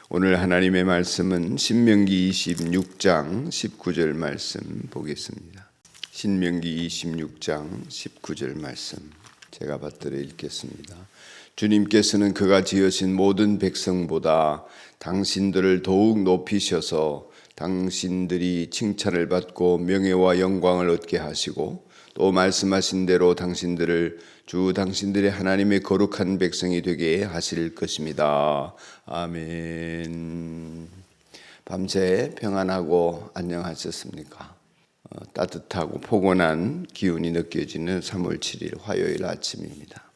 오늘 하나님의 말씀은 신명기 26장 19절 말씀 보겠습니다. 신명기 26장 19절 말씀 제가 받들어 읽겠습니다. 주님께서는 그가 지으신 모든 백성보다 당신들을 더욱 높이셔서 당신들이 칭찬을 받고 명예와 영광을 얻게 하시고 또 말씀하신 대로 당신들을 당신들의 하나님의 거룩한 백성이 되게 하실 것입니다. 아멘. 밤새 평안하고 안녕하셨습니까? 따뜻하고 포근한 기운이 느껴지는 3월 7일 화요일 아침입니다.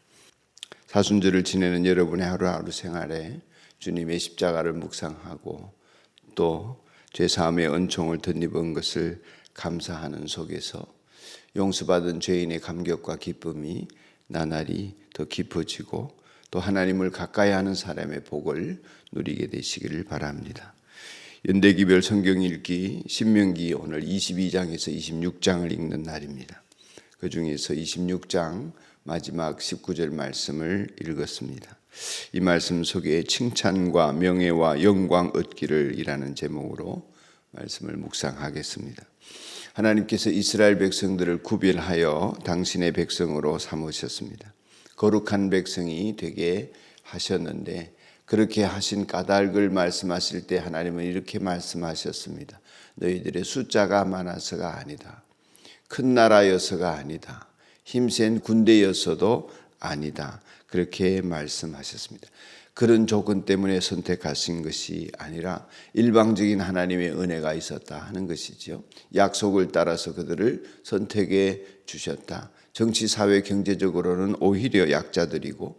사순절을 지내는 여러분의 하루하루 생활에 주님의 십자가를 묵상하고 또 죄사함의 은총을 덧입은 것을 감사하는 속에서 용서받은 죄인의 감격과 기쁨이 나날이 더 깊어지고 또 하나님을 가까이 하는 사람의 복을 누리게 되시기를 바랍니다. 연대기별 성경 읽기 신명기 오늘 22장에서 26장을 읽는 날입니다. 그 중에서 26장 마지막 19절 말씀을 읽었습니다. 이 말씀 속에 칭찬과 명예와 영광 얻기를 이라는 제목으로 말씀을 묵상하겠습니다. 하나님께서 이스라엘 백성들을 구별하여 당신의 백성으로 삼으셨습니다. 거룩한 백성이 되게 하셨는데 그렇게 하신 까닭을 말씀하실 때 하나님은 이렇게 말씀하셨습니다. 너희들의 숫자가 많아서가 아니다. 큰 나라여서가 아니다. 힘센 군대였어도 아니다. 그렇게 말씀하셨습니다. 그런 조건 때문에 선택하신 것이 아니라 일방적인 하나님의 은혜가 있었다 하는 것이죠. 약속을 따라서 그들을 선택해 주셨다. 정치, 사회, 경제적으로는 오히려 약자들이고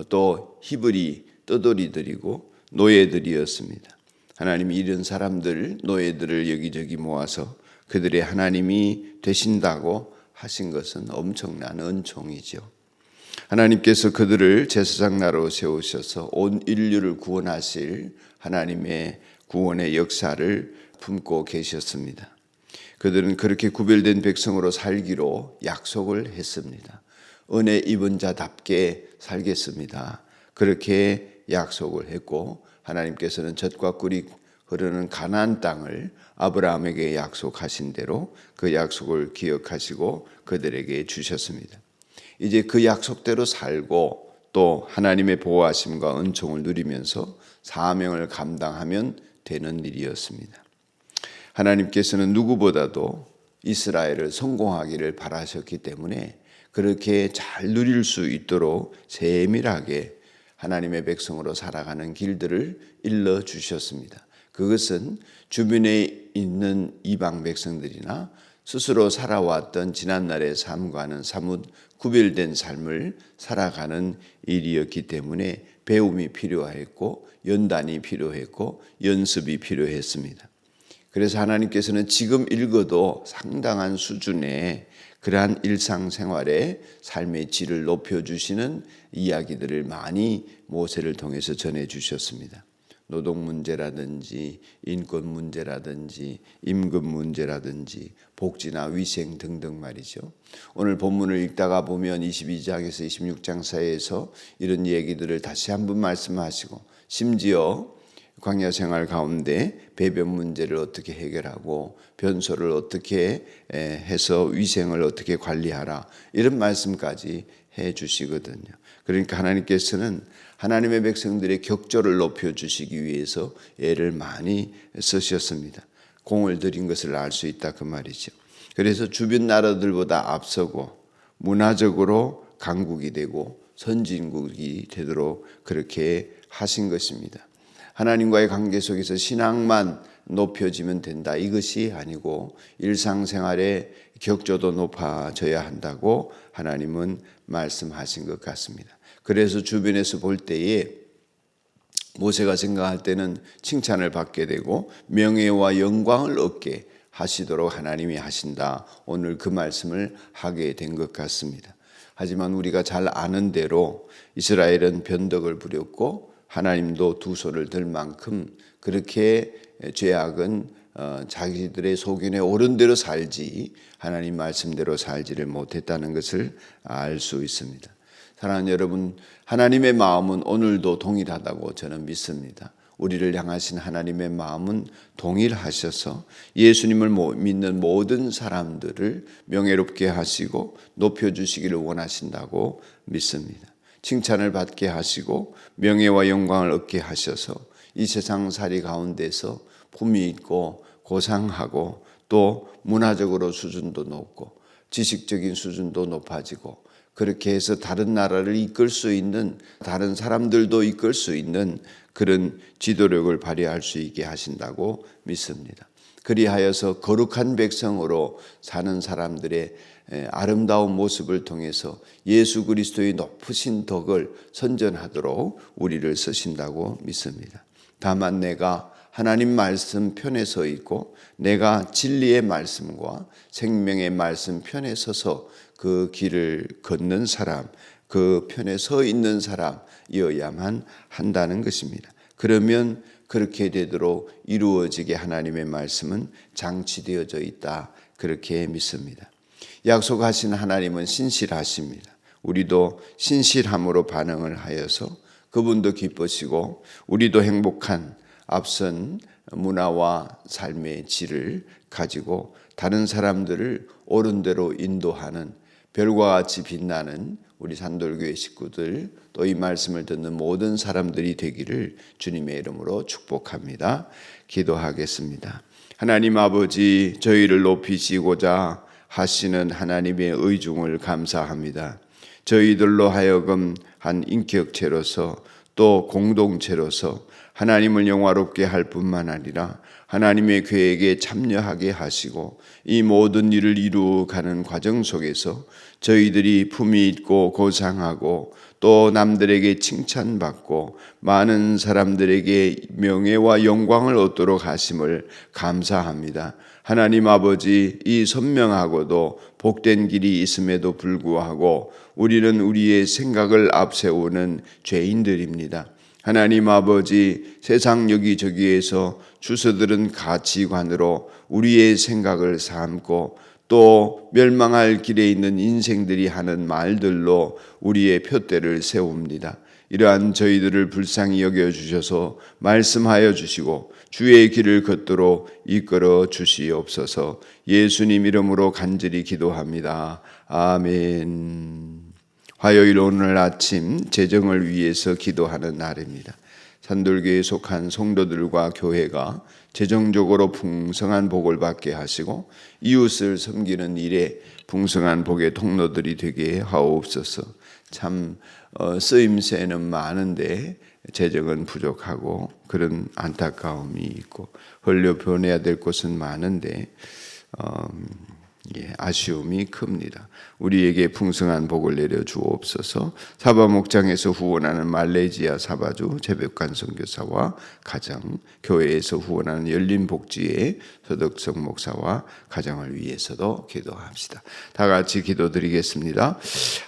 또 히브리, 떠돌이들이고 노예들이었습니다. 하나님이 이런 사람들, 노예들을 여기저기 모아서 그들의 하나님이 되신다고 하신 것은 엄청난 은총이죠. 하나님께서 그들을 제사장 나라로 세우셔서 온 인류를 구원하실 하나님의 구원의 역사를 품고 계셨습니다. 그들은 그렇게 구별된 백성으로 살기로 약속을 했습니다. 은혜 입은 자답게 살겠습니다. 그렇게 약속을 했고 하나님께서는 젖과 꿀이 흐르는 가나안 땅을 아브라함에게 약속하신 대로 그 약속을 기억하시고 그들에게 주셨습니다. 이제 그 약속대로 살고 또 하나님의 보호하심과 은총을 누리면서 사명을 감당하면 되는 일이었습니다. 하나님께서는 누구보다도 이스라엘을 성공하기를 바라셨기 때문에 그렇게 잘 누릴 수 있도록 세밀하게 하나님의 백성으로 살아가는 길들을 일러주셨습니다. 그것은 주변에 있는 이방 백성들이나 스스로 살아왔던 지난날의 삶과는 사뭇 구별된 삶을 살아가는 일이었기 때문에 배움이 필요했고 연단이 필요했고 연습이 필요했습니다. 그래서 하나님께서는 지금 읽어도 상당한 수준의 그러한 일상생활의 삶의 질을 높여주시는 이야기들을 많이 모세를 통해서 전해주셨습니다. 노동 문제라든지 인권 문제라든지 임금 문제라든지 복지나 위생 등등 말이죠. 오늘 본문을 읽다가 보면 22장에서 26장 사이에서 이런 얘기들을 다시 한번 말씀하시고 심지어 광야 생활 가운데 배변 문제를 어떻게 해결하고 변소를 어떻게 해서 위생을 어떻게 관리하라 이런 말씀까지 해 주시거든요. 그러니까 하나님께서는 하나님의 백성들의 격조를 높여주시기 위해서 애를 많이 쓰셨습니다. 공을 들인 것을 알 수 있다 그 말이죠. 그래서 주변 나라들보다 앞서고 문화적으로 강국이 되고 선진국이 되도록 그렇게 하신 것입니다. 하나님과의 관계 속에서 신앙만 높여지면 된다 이것이 아니고 일상생활의 격조도 높아져야 한다고 하나님은 말씀하신 것 같습니다. 그래서 주변에서 볼 때에 모세가 생각할 때는 칭찬을 받게 되고 명예와 영광을 얻게 하시도록 하나님이 하신다. 오늘 그 말씀을 하게 된 것 같습니다. 하지만 우리가 잘 아는 대로 이스라엘은 변덕을 부렸고 하나님도 두 손을 들 만큼 그렇게 죄악은 자기들의 소견에 옳은 대로 살지 하나님 말씀대로 살지를 못했다는 것을 알 수 있습니다. 사랑하는 여러분, 하나님의 마음은 오늘도 동일하다고 저는 믿습니다. 우리를 향하신 하나님의 마음은 동일하셔서 예수님을 믿는 모든 사람들을 명예롭게 하시고 높여주시기를 원하신다고 믿습니다. 칭찬을 받게 하시고 명예와 영광을 얻게 하셔서 이 세상살이 가운데서 품위 있고 고상하고 또 문화적으로 수준도 높고 지식적인 수준도 높아지고 그렇게 해서 다른 나라를 이끌 수 있는, 다른 사람들도 이끌 수 있는 그런 지도력을 발휘할 수 있게 하신다고 믿습니다. 그리하여서 거룩한 백성으로 사는 사람들의 아름다운 모습을 통해서 예수 그리스도의 높으신 덕을 선전하도록 우리를 쓰신다고 믿습니다. 다만 내가 하나님 말씀 편에 서 있고 내가 진리의 말씀과 생명의 말씀 편에 서서 그 길을 걷는 사람, 그 편에 서 있는 사람이어야만 한다는 것입니다. 그러면 그렇게 되도록 이루어지게 하나님의 말씀은 장치되어져 있다, 그렇게 믿습니다. 약속하신 하나님은 신실하십니다. 우리도 신실함으로 반응을 하여서 그분도 기쁘시고 우리도 행복한 앞선 문화와 삶의 질을 가지고 다른 사람들을 옳은 대로 인도하는 별과 같이 빛나는 우리 산돌교회 식구들, 또 이 말씀을 듣는 모든 사람들이 되기를 주님의 이름으로 축복합니다. 기도하겠습니다. 하나님 아버지, 저희를 높이시고자 하시는 하나님의 의중을 감사합니다. 저희들로 하여금 한 인격체로서 또 공동체로서 하나님을 영화롭게 할 뿐만 아니라 하나님의 계획에 참여하게 하시고 이 모든 일을 이루어가는 과정 속에서 저희들이 품위 있고 고상하고 또 남들에게 칭찬받고 많은 사람들에게 명예와 영광을 얻도록 하심을 감사합니다. 하나님 아버지, 이 선명하고도 복된 길이 있음에도 불구하고 우리는 우리의 생각을 앞세우는 죄인들입니다. 하나님 아버지, 세상 여기저기에서 주서들은 가치관으로 우리의 생각을 삼고 또 멸망할 길에 있는 인생들이 하는 말들로 우리의 푯대를 세웁니다. 이러한 저희들을 불쌍히 여겨주셔서 말씀하여 주시고 주의 길을 걷도록 이끌어 주시옵소서. 예수님 이름으로 간절히 기도합니다. 아멘. 화요일 오늘 아침 재정을 위해서 기도하는 날입니다. 산돌교회에 속한 성도들과 교회가 재정적으로 풍성한 복을 받게 하시고 이웃을 섬기는 일에 풍성한 복의 통로들이 되게 하옵소서. 참 쓰임새는 많은데 재정은 부족하고 그런 안타까움이 있고 흘려 보내야 될 곳은 많은데 아쉬움이 큽니다. 우리에게 풍성한 복을 내려 주옵소서. 사바 목장에서 후원하는 말레이시아 사바주 재백관 선교사와 가정, 교회에서 후원하는 열린 복지의 서덕성 목사와 가정을 위해서도 기도합시다. 다 같이 기도드리겠습니다.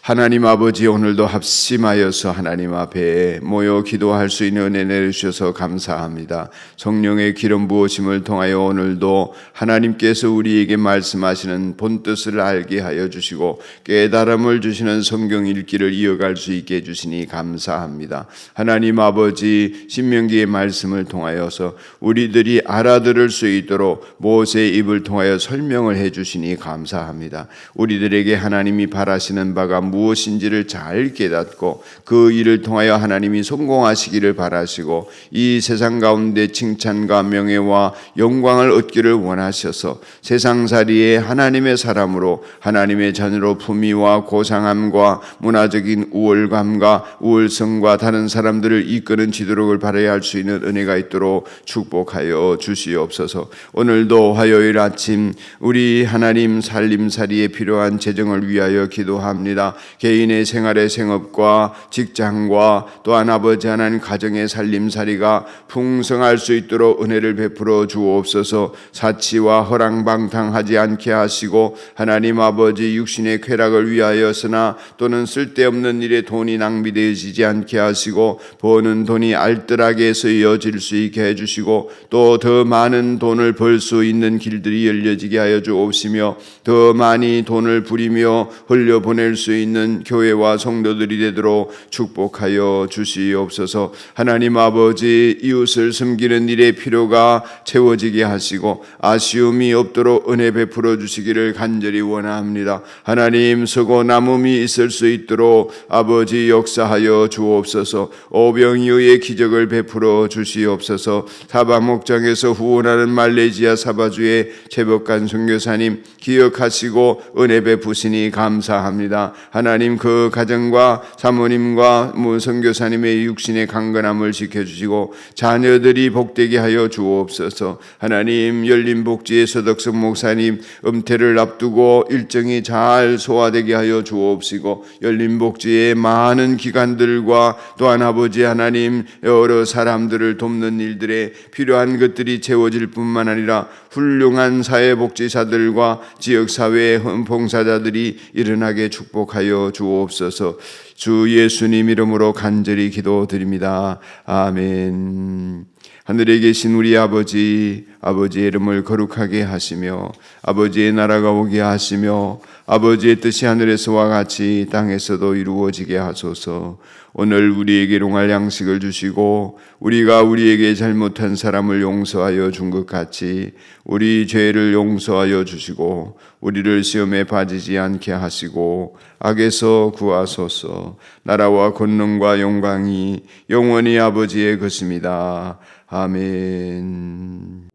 하나님 아버지, 오늘도 합심하여서 하나님 앞에 모여 기도할 수 있는 은혜 내주셔서 감사합니다. 성령의 기름 부으심을 통하여 오늘도 하나님께서 우리에게 말씀하시는 본뜻을 알게 하여 주시고 깨달음을 주시는 성경 읽기를 이어갈 수 있게 해주시니 감사합니다. 하나님 아버지, 신명기의 말씀을 통하여서 우리들이 알아들을 수 있도록 모세의 입을 통하여 설명을 해주시니 감사합니다. 우리들에게 하나님이 바라시는 바가 무엇인지를 잘 깨닫고 그 일을 통하여 하나님이 성공하시기를 바라시고 이 세상 가운데 칭찬과 명예와 영광을 얻기를 원하셔서 세상살이에 하나님의 사람으로 하나님의 자녀로 품위와 고상함과 문화적인 우월감과 우월성과 다른 사람들을 이끄는 지도력을 발휘해야 할 수 있는 은혜가 있도록 축복하여 주시옵소서. 오늘도 화요일 아침 우리 하나님 살림살이에 필요한 재정을 위하여 기도합니다. 개인의 생활의 생업과 직장과 또한 아버지 하나님 가정의 살림살이가 풍성할 수 있도록 은혜를 베풀어 주옵소서. 사치와 허랑방탕하지 않게 하시고 하나님 아버지 육신의 쾌락을 위하여서나 또는 쓸데없는 일에 돈이 낭비되어지지 않게 하시고 버는 돈이 알뜰하게 쓰여질 수 있게 해주시고 또 더 많은 돈을 벌 수 수 있는 길들이 열려지게 하여 주옵시며 더 많이 돈을 부리며 흘려보낼 수 있는 교회와 성도들이 되도록 축복하여 주시옵소서. 하나님 아버지, 이웃을 섬기는 일의 필요가 채워지게 하시고 아쉬움이 없도록 은혜 베풀어 주시기를 간절히 원합니다. 하나님, 서고 남음이 있을 수 있도록 아버지 역사하여 주옵소서. 오병이어의 기적을 베풀어 주시옵소서. 사바 목장에서 후원하는 말레이시아 사바주의 최복관 선교사님 기억하시고 은혜 베푸시니 감사합니다. 하나님, 그 가정과 사모님과 선교사님의 육신의 강건함을 지켜주시고 자녀들이 복되게 하여 주옵소서. 하나님, 열린복지의 서덕성 목사님 은퇴를 앞두고 일정이 잘 소화되게 하여 주옵시고 열린복지의 많은 기관들과 또한 아버지 하나님 여러 사람들을 돕는 일들에 필요한 것들이 채워질 뿐만 아니라 훌륭한 사회복지사들과 지역사회의 봉사자들이 일어나게 축복하여 주옵소서. 주 예수님 이름으로 간절히 기도드립니다. 아멘. 하늘에 계신 우리 아버지, 아버지의 이름을 거룩하게 하시며 아버지의 나라가 오게 하시며 아버지의 뜻이 하늘에서와 같이 땅에서도 이루어지게 하소서. 오늘 우리에게 일용할 양식을 주시고 우리가 우리에게 잘못한 사람을 용서하여 준 것 같이 우리 죄를 용서하여 주시고 우리를 시험에 빠지지 않게 하시고 악에서 구하소서. 나라와 권능과 영광이 영원히 아버지의 것입니다. 아멘.